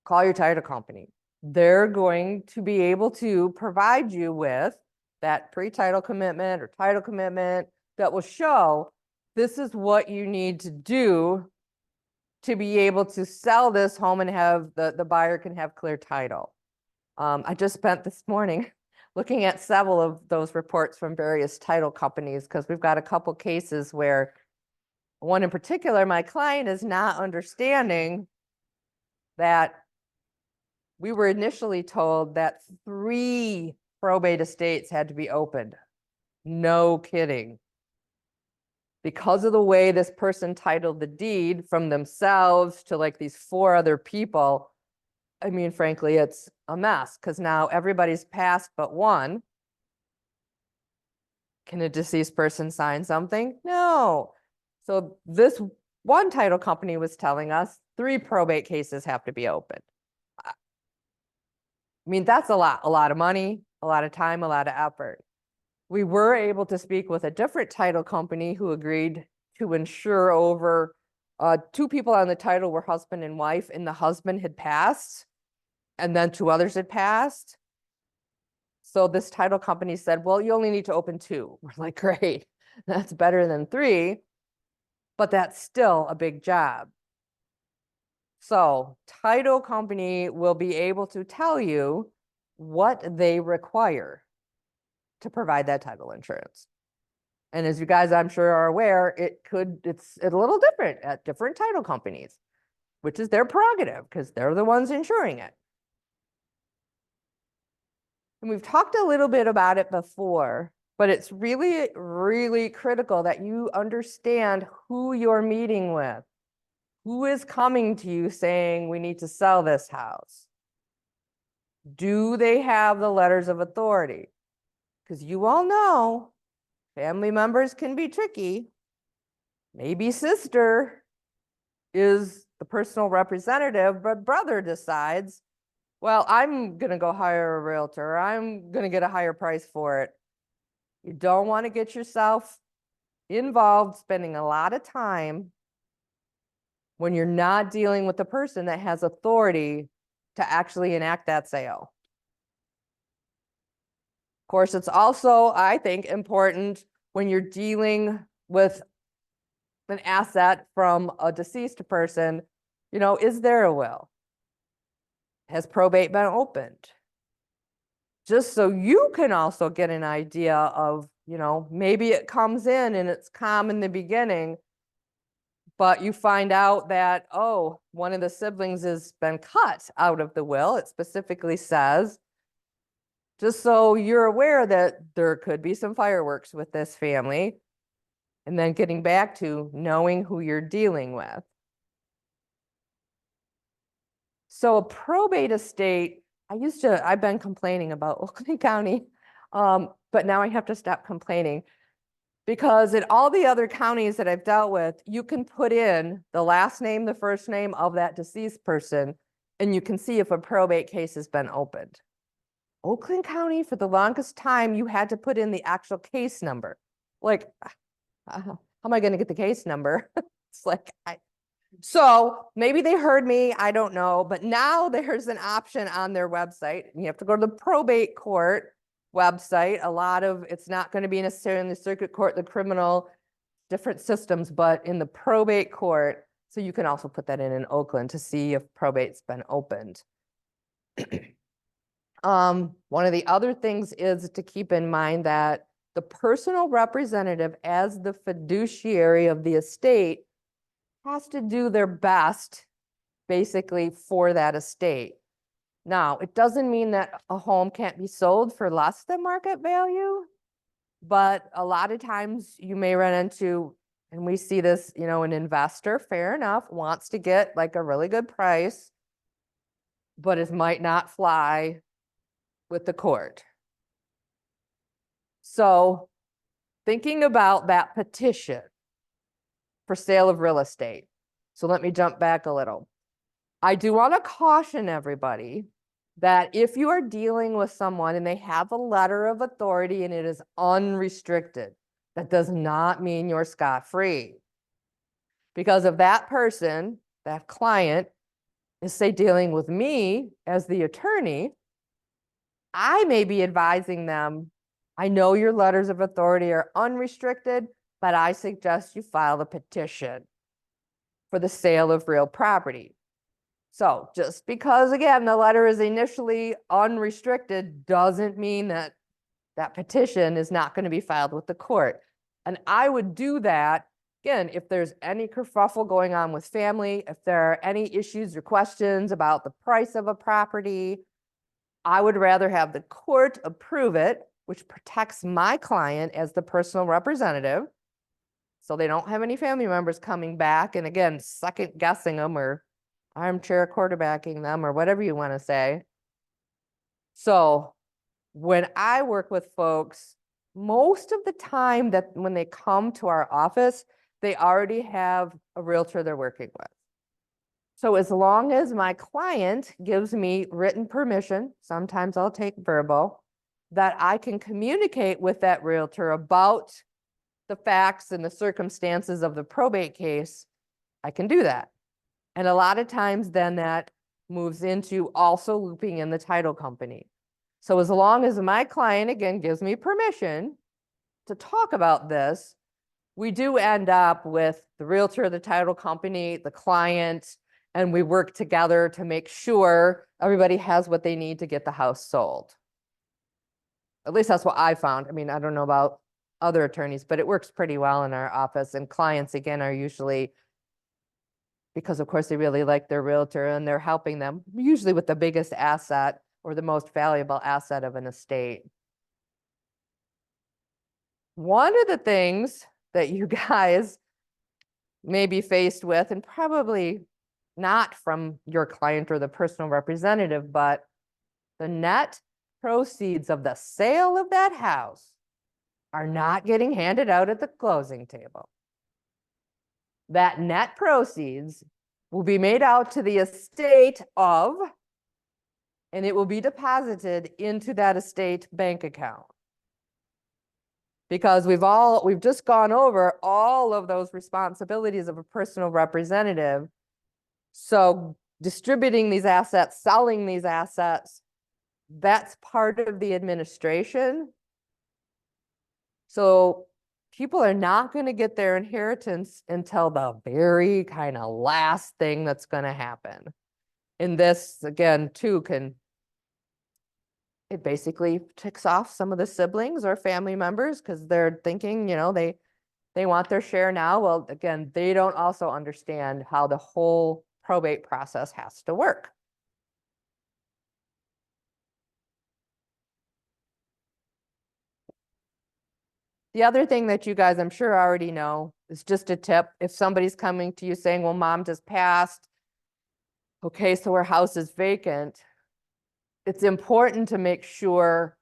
call your title company. They're going to be able to provide you with that pre-title commitment or title commitment that will show this is what you need to do to be able to sell this home and have the buyer can have clear title. I just spent this morning looking at several of those reports from various title companies because we've got a couple cases where one in particular, my client is not understanding that we were initially told that 3 probate estates had to be opened. No kidding. Because of the way this person titled the deed from themselves to like these 4 other people, I mean, frankly, it's a mess because now everybody's passed but one. Can a deceased person sign something? No. So this one title company was telling us 3 probate cases have to be opened. I mean, that's a lot of money, a lot of time, a lot of effort. We were able to speak with a different title company who agreed to insure over 2 people on the title were husband and wife, and the husband had passed, and then 2 others had passed. So this title company said, well, you only need to open 2. We're like, great, that's better than 3, but that's still a big job. So title company will be able to tell you what they require to provide that title insurance. And as you guys, I'm sure are aware, it's a little different at different title companies, which is their prerogative because they're the ones insuring it. And we've talked a little bit about it before, but it's really, really critical that you understand who you're meeting with. Who is coming to you saying we need to sell this house? Do they have the letters of authority? Because you all know family members can be tricky. Maybe sister is the personal representative, but brother decides, well, I'm going to go hire a realtor. I'm going to get a higher price for it. You don't want to get yourself involved spending a lot of time when you're not dealing with the person that has authority to actually enact that sale. Of course, it's also, I think, important when you're dealing with an asset from a deceased person, is there a will? Has probate been opened? Just so you can also get an idea of, maybe it comes in and it's calm in the beginning, but you find out that, oh, one of the siblings has been cut out of the will. It specifically says, just so you're aware that there could be some fireworks with this family. And then getting back to knowing who you're dealing with. So a probate estate, I've been complaining about Oakland County, but now I have to stop complaining because in all the other counties that I've dealt with, you can put in the last name, the first name of that deceased person, and you can see if a probate case has been opened. Oakland County, for the longest time, you had to put in the actual case number. Like, how am I going to get the case number? It's like, so maybe they heard me, I don't know, but now there's an option on their website. You have to go to the probate court website. It's not going to be necessarily in the circuit court, the criminal, different systems, but in the probate court. So you can also put that in Oakland to see if probate's been opened. One of the other things is to keep in mind that the personal representative, as the fiduciary of the estate, has to do their best basically for that estate. Now, it doesn't mean that a home can't be sold for less than market value, but a lot of times you may run into, and we see this, an investor, fair enough, wants to get like a really good price, but it might not fly with the court. So thinking about that petition for sale of real estate. So let me jump back a little. I do want to caution everybody that if you are dealing with someone and they have a letter of authority and it is unrestricted, that does not mean you're scot-free. Because if that person, that client, is say dealing with me as the attorney, I may be advising them, I know your letters of authority are unrestricted, but I suggest you file a petition for the sale of real property. So just because, again, the letter is initially unrestricted doesn't mean that that petition is not going to be filed with the court. And I would do that, again, if there's any kerfuffle going on with family, if there are any issues or questions about the price of a property, I would rather have the court approve it, which protects my client as the personal representative. So they don't have any family members coming back and, again, second guessing them or armchair quarterbacking them or whatever you want to say. So when I work with folks, most of the time that when they come to our office, they already have a realtor they're working with. So as long as my client gives me written permission, sometimes I'll take verbal, that I can communicate with that realtor about the facts and the circumstances of the probate case, I can do that. And a lot of times then that moves into also looping in the title company. So as long as my client, again, gives me permission to talk about this, we do end up with the realtor, the title company, the client, and we work together to make sure everybody has what they need to get the house sold. At least that's what I found. I mean, I don't know about other attorneys, but it works pretty well in our office. And clients, again, are usually, because of course they really like their realtor and they're helping them, usually with the biggest asset or the most valuable asset of an estate. One of the things that you guys may be faced with, and probably not from your client or the personal representative, but the net proceeds of the sale of that house are not getting handed out at the closing table. That net proceeds will be made out to the estate of, and it will be deposited into that estate bank account. Because we've just gone over all of those responsibilities of a personal representative. So distributing these assets, selling these assets, that's part of the administration. So people are not going to get their inheritance until the very kind of last thing that's going to happen. And this, again, too, it basically ticks off some of the siblings or family members because they're thinking, you know, they want their share now. Well, again, they don't also understand how the whole probate process has to work. The other thing that you guys, I'm sure already know, is just a tip. If somebody's coming to you saying, well, mom just passed, okay, so her house is vacant, it's important to make sure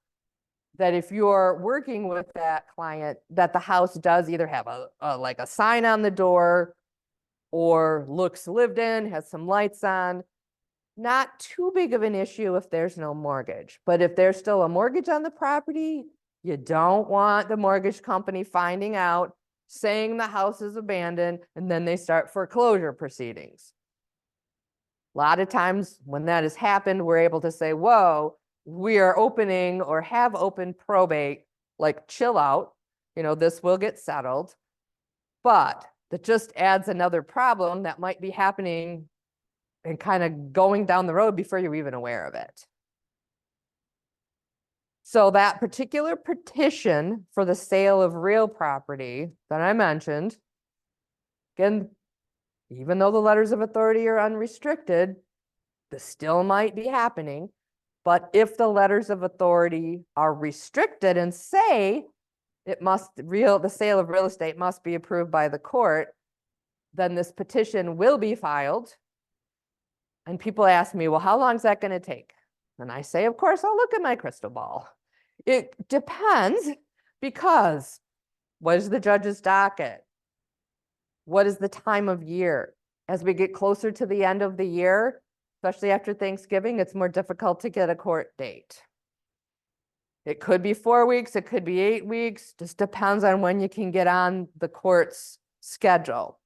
that if you're working with that client, that the house does either have like a sign on the door or looks lived in, has some lights on. Not too big of an issue if there's no mortgage, but if there's still a mortgage on the property, you don't want the mortgage company finding out, saying the house is abandoned, and then they start foreclosure proceedings. A lot of times when that has happened, we're able to say, whoa, we are opening or have opened probate, like chill out, you know, this will get settled. But that just adds another problem that might be happening and kind of going down the road before you're even aware of it. So that particular petition for the sale of real property that I mentioned, again, even though the letters of authority are unrestricted, this still might be happening. But if the letters of authority are restricted and say the sale of real estate must be approved by the court, then this petition will be filed. And people ask me, well, how long is that going to take? And I say, of course, I'll look at my crystal ball. It depends, because what is the judge's docket? What is the time of year? As we get closer to the end of the year, especially after Thanksgiving, it's more difficult to get a court date. It could be 4 weeks, it could be 8 weeks, just depends on when you can get on the court's schedule.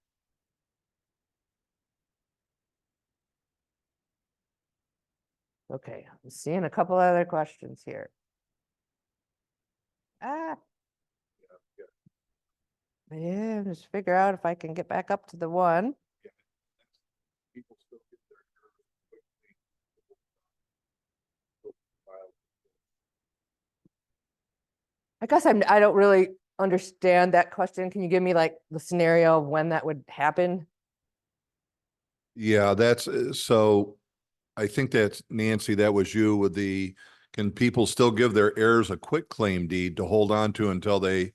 Okay, I'm seeing a couple other questions here. Yeah, just figure out if I can get back up to the one. I guess I don't really understand that question. Can you give me like the scenario of when that would happen? Yeah, that's, so I think that's Nancy, that was you with can people still give their heirs a quitclaim deed to hold on to until they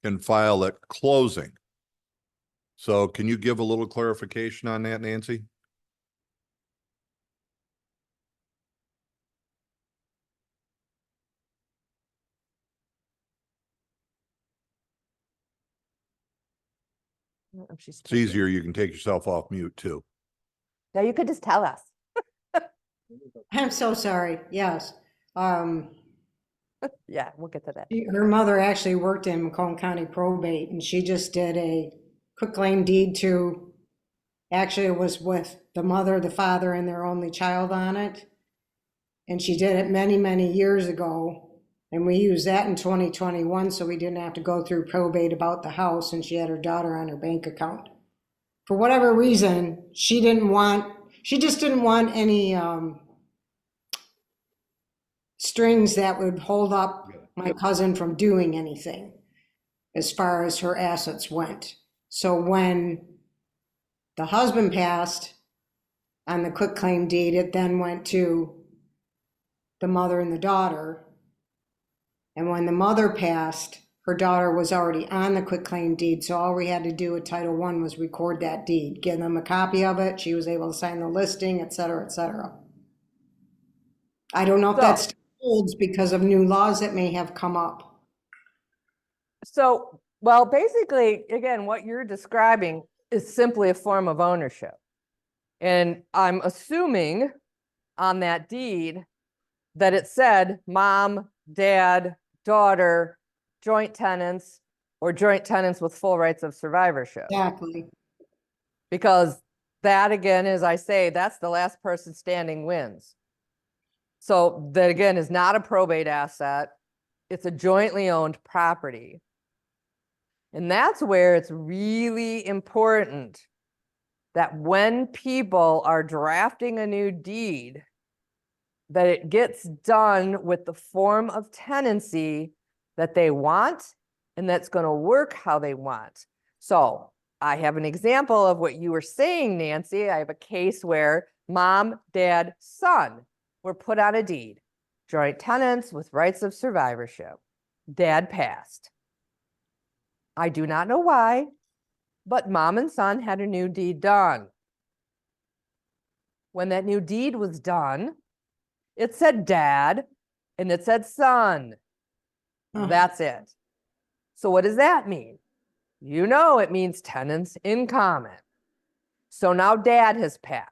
can file at closing? So can you give a little clarification on that, Nancy? Oh, she's It's typing. easier. You can take yourself off mute too. No, you could just tell us. I'm so sorry. Yes. Um, Yeah, we'll get to that. Her mother actually worked in Macomb County Probate, and she just did a quitclaim deed to, actually it was with the mother, the father, and their only child on it. And she did it many, many years ago. And we used that in 2021, so we didn't have to go through probate about the house, and she had her daughter on her bank account. For whatever reason, she just didn't want any strings that would hold up my cousin from doing anything as far as her assets went. So when the husband passed on the quitclaim deed, it then went to the mother and the daughter. And when the mother passed, her daughter was already on the quitclaim deed, so all we had to do with Title I was record that deed, give them a copy of it. She was able to sign the listing, et cetera, et cetera. I don't know if that still holds because of new laws that may have come up. So, well, basically, again, what you're describing is simply a form of ownership. And I'm assuming on that deed that it said mom, dad, daughter, joint tenants, or joint tenants with full rights of survivorship. Exactly. Because that, again, as I say, that's the last person standing wins. So that, again, is not a probate asset. It's a jointly owned property. And that's where it's really important that when people are drafting a new deed, that it gets done with the form of tenancy that they want and that's going to work how they want. So I have an example of what you were saying, Nancy. I have a case where mom, dad, son were put on a deed, joint tenants with rights of survivorship. Dad passed. I do not know why, but mom and son had a new deed done. When that new deed was done, it said dad and it said son. Huh. That's it. So what does that mean? You know, it means tenants in common. So now dad has passed.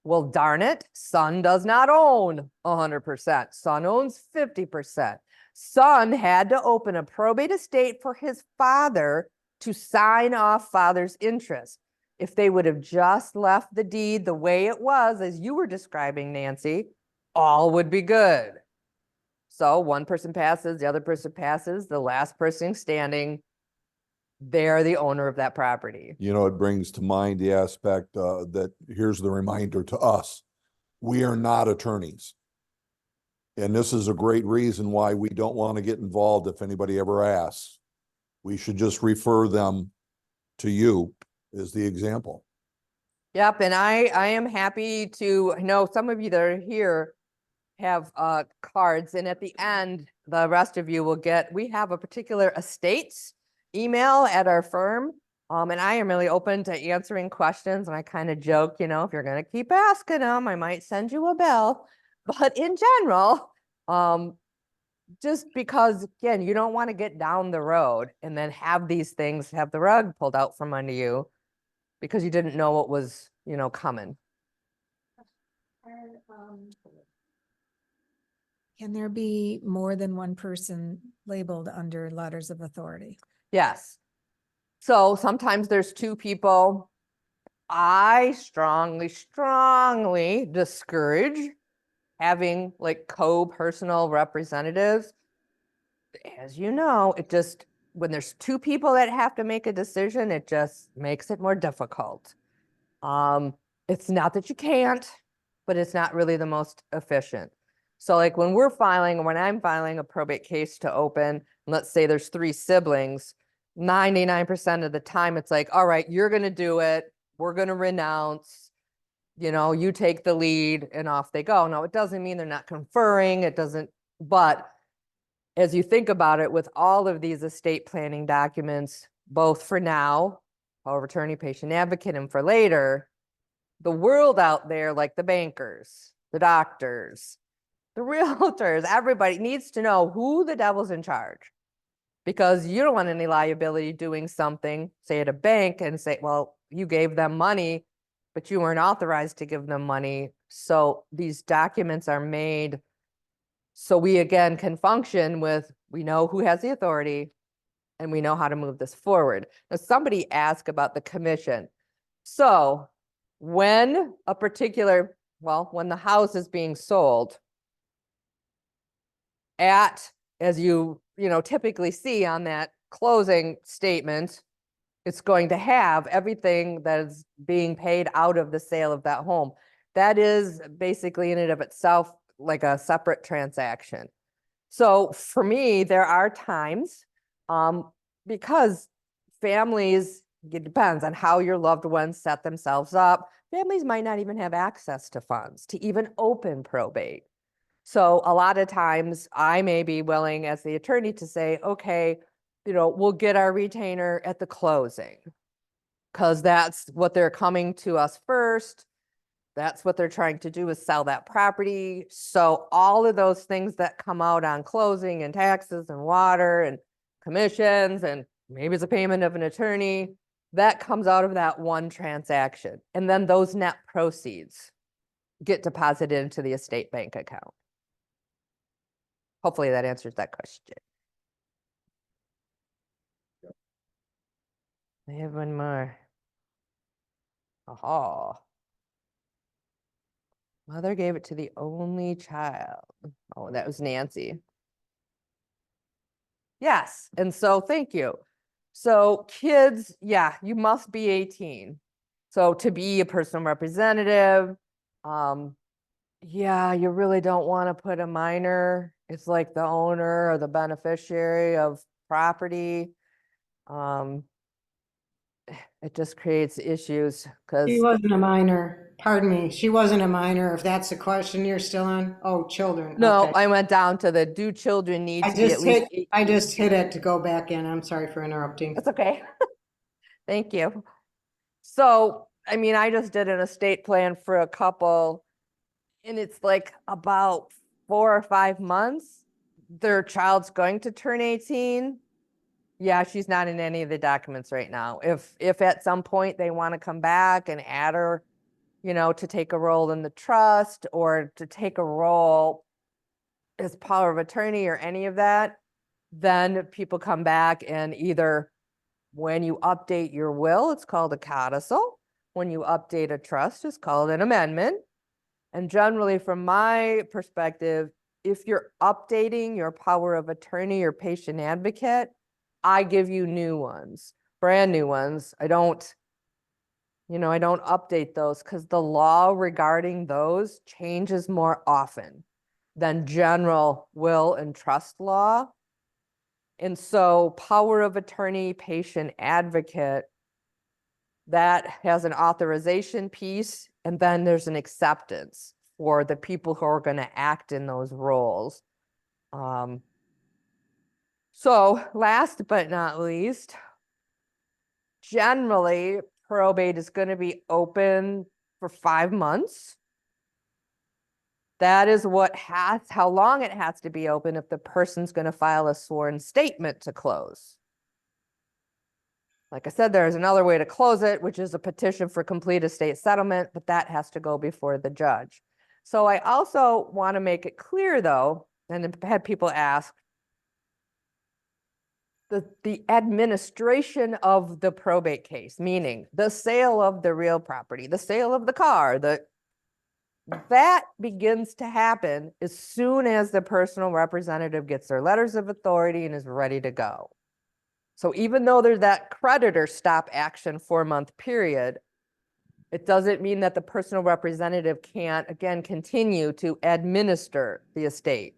Well, darn it, son does not own 100%. Son owns 50%. Son had to open a probate estate for his father to sign off father's interest. If they would have just left the deed the way it was, as you were describing, Nancy, all would be good. So one person passes, the other person passes, the last person standing, they're the owner of that property. You know, it brings to mind the aspect that here's the reminder to us. We are not attorneys. And this is a great reason why we don't want to get involved if anybody ever asks. We should just refer them to you as the example. Yep, and I am happy to know some of you that are here have cards, and at the end, the rest of you will get, we have a particular estates email at our firm. And I am really open to answering questions, and I kind of joke, you know, if you're gonna keep asking them, I might send you a bill. But in general, just because, again, you don't want to get down the road and then have these things, have the rug pulled out from under you because you didn't know what was, you know, coming. Can there be more than one person labeled under letters of authority? Yes. So sometimes there's two people. I strongly, strongly discourage having like co-personal representatives, as you know, it just, when there's two people that have to make a decision, it just makes it more difficult. It's not that you can't, but it's not really the most efficient. So like when I'm filing a probate case to open, let's say there's 3 siblings, 99% of the time it's like, all right, you're going to do it. We're going to renounce, you take the lead and off they go. Now, it doesn't mean they're not conferring. It doesn't, but as you think about it, with all of these estate planning documents, both for now, power of attorney, patient advocate, and for later, the world out there, like the bankers, the doctors, the realtors, everybody needs to know who the devil's in charge, because you don't want any liability doing something, say at a bank, and say, well, you gave them money, but you weren't authorized to give them money. So these documents are made so we again can function with, we know who has the authority and we know how to move this forward. Now, somebody asked about the commission. So when when the house is being sold as you typically see on that closing statement, it's going to have everything that is being paid out of the sale of that home. That is basically in and of itself like a separate transaction. So for me, there are times, because families, it depends on how your loved ones set themselves up. Families might not even have access to funds to even open probate. So a lot of times I may be willing as the attorney to say, okay, we'll get our retainer at the closing, because that's what they're coming to us first. That's what they're trying to do, is sell that property. So all of those things that come out on closing, and taxes and water and commissions, and maybe it's a payment of an attorney, that comes out of that one transaction. And then those net proceeds get deposited into the estate bank account. Hopefully that answers that question. I have one more. Aha. Mother gave it to the only child. Oh, that was Nancy. Yes, and so thank you. So kids, yeah, you must be 18. So to be a personal representative, yeah, you really don't want to put a minor. It's like the owner or the beneficiary of property. It just creates issues because She wasn't a minor. Pardon me. She wasn't a minor. If that's the question you're still on. Oh, children. no, Okay. I went down to the do children need I to be at least I 18? just hit it to go back in. I'm sorry for interrupting. That's okay. Thank you. So, I mean, I just did an estate plan for a couple, and it's like about 4 or 5 months. Their child's going to turn 18. Yeah, she's not in any of the documents right now. If at some point they want to come back and add her, to take a role in the trust or to take a role as power of attorney or any of that, then people come back, and either when you update your will, it's called a codicil. When you update a trust, it's called an amendment. And generally, from my perspective, if you're updating your power of attorney or patient advocate, I give you new ones, brand new ones. I don't update those, because the law regarding those changes more often than general will and trust law. And so power of attorney, patient advocate, that has an authorization piece, and then there's an acceptance for the people who are going to act in those roles. So last but not least, generally probate is going to be open for 5 months. That is how long it has to be open if the person's going to file a sworn statement to close. Like I said, there's another way to close it, which is a petition for complete estate settlement, but that has to go before the judge. So I also want to make it clear, though, and I've had people ask, the administration of the probate case, meaning the sale of the real property, the sale of the car, That begins to happen as soon as the personal representative gets their letters of authority and is ready to go. So even though there's that creditor stop action 4-month period, it doesn't mean that the personal representative can't, again, continue to administer the estate.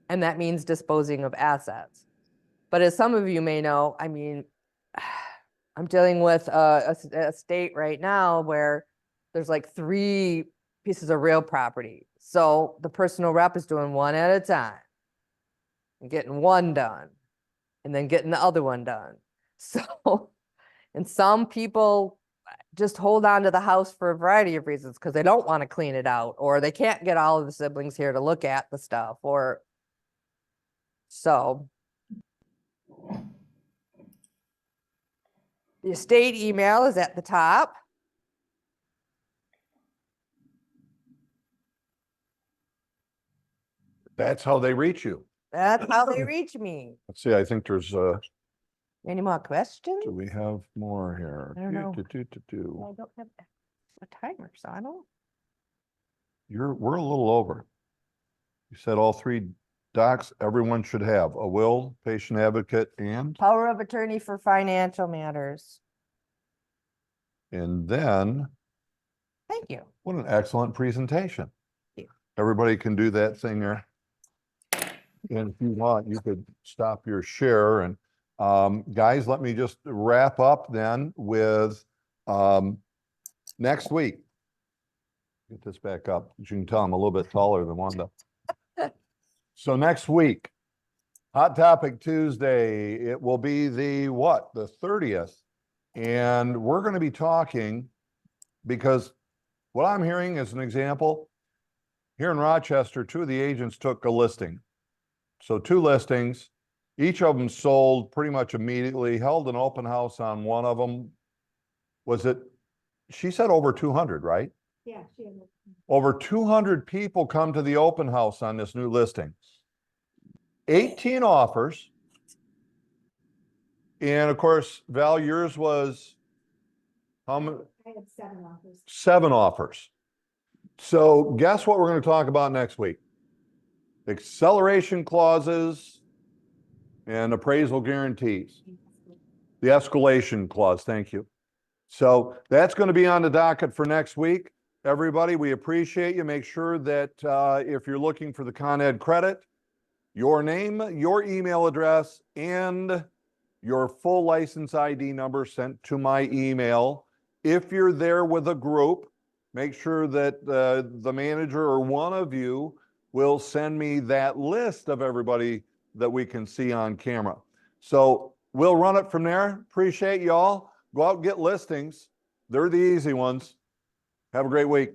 And that means disposing of assets. But as some of you may know, I mean, I'm dealing with a state right now where there's like 3 pieces of real property. So the personal rep is doing one at a time, and getting one done, and then getting the other one done. So, and some people just hold on to the house for a variety of reasons because they don't want to clean it out, or they can't get all of the siblings here to look at the stuff, or so. The estate email is at the top. That's how they reach you. That's how they reach me. Let's see, I think there's, Any more questions? do we have more here? I don't know. Do. I don't have a timer, so I don't. We're a little over. You said all 3 docs everyone should have: a will, patient advocate, and Power of attorney for financial matters. then, Thank you. what an excellent presentation. Thank you. Everybody can do that thing there. And if you want, you could stop your share. And guys, let me just wrap up then with next week. Get this back up. As you can tell, I'm a little bit taller than Wanda. So next week, Hot Topic Tuesday, it will be the what? The 30th. And we're going to be talking, because what I'm hearing as an example, here in Rochester, 2 of the agents took a listing. So 2 listings, each of them sold pretty much immediately, held an open house on one of them. Was it, she said over 200, right? Yeah. Over 200 people come to the open house on this new listing. 18 offers. And of course, Val, yours was how many? I had 7 offers. 7 offers. So guess what we're going to talk about next week? Acceleration clauses and appraisal guarantees. The escalation clause, thank you. So that's going to be on the docket for next week. Everybody, we appreciate you. Make sure that if you're looking for the Con Ed credit, your name, your email address, and your full license ID number sent to my email. If you're there with a group, make sure that the manager or one of you will send me that list of everybody that we can see on camera. So we'll run it from there. Appreciate y'all. Go out and get listings. They're the easy ones. Have a great week.